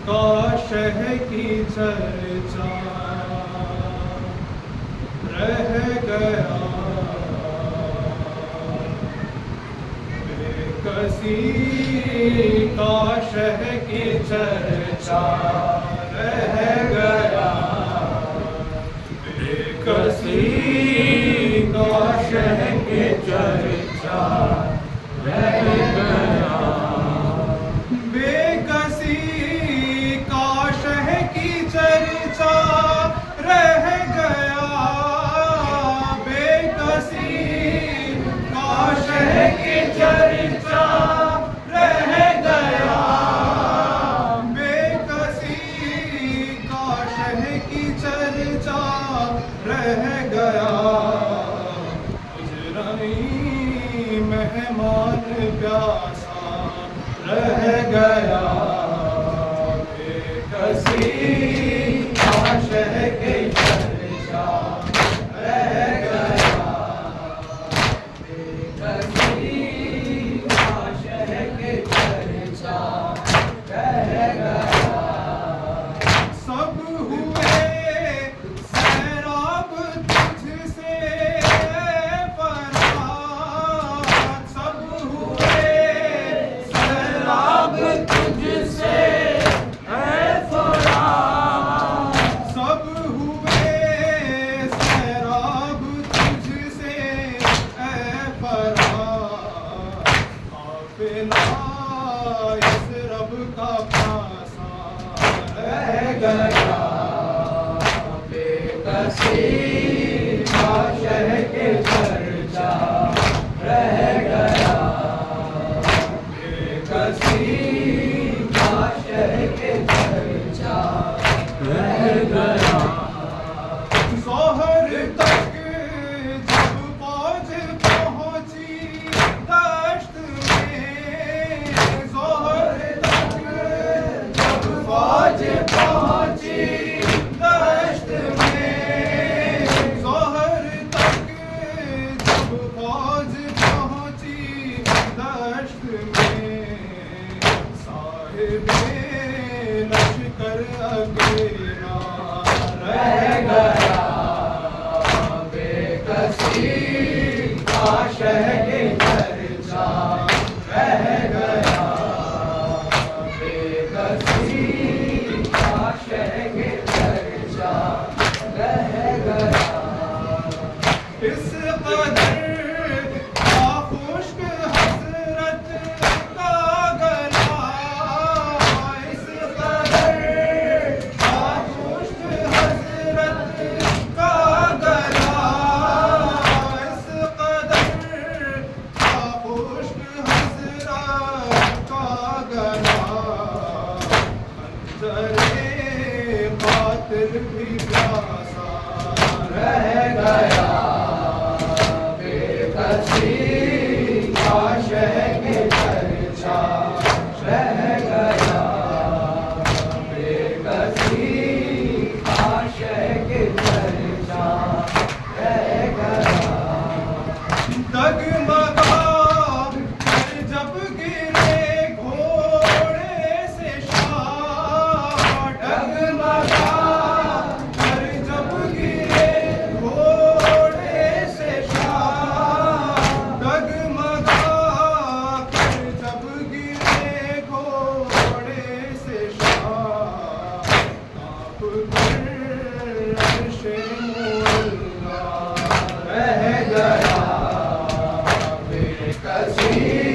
काशह की चर्चा रह गया बेकसी काशह की चर्चा रह गया बेकसी काशह की चर्चा रह गया बेकसी काशह की चर्चा रह गया बेकसी काशह की चर्चा रह गया बेकसी काशह की चर्चा रह गया गुजराई मेहमान प्यासा रह गया बेकसी काशह की चर्चा रह गया बेकसी काशह की चर्चा रह गया सब हुए सैराब तुझसे फरार सब हुए सैराब तुझसे सब हुए सैराब तुझसे काफिला इस रब का पासा रह गया बेकसी काशह की चर्चा रह गया बेकसी काशह की चर्चा रह गया ज़ोहर तक जब फौज पहुंची दश्त में ज़ोहर तक जब फौज पहुंची दश्त में ज़ोहर तक जब फौज पहुंची दश्त में साहिबे लश्कर अकेला रह गया बेकसी काशह की चर्चा रह गया बेकसी काशह की चर्चा रह गया इस कदर खुश्क हसरत का गला इस कदर खुश्क हसरत का गला इस कदर खुश्क हसरत का गला अंजरे कातिल भी प्यासा रह गया बेकसी काशह की चर्चा रह गया बेकसी काशह की चर्चा रह गया डगमगा कर जब गिरे घोड़े से शाह डगमगा कर जब गिरे घोड़े से शाह डगमगा कर जब गिरे घोड़े से शाह काँप कर अर्श-ए मुअल्ला रह गया बेकसी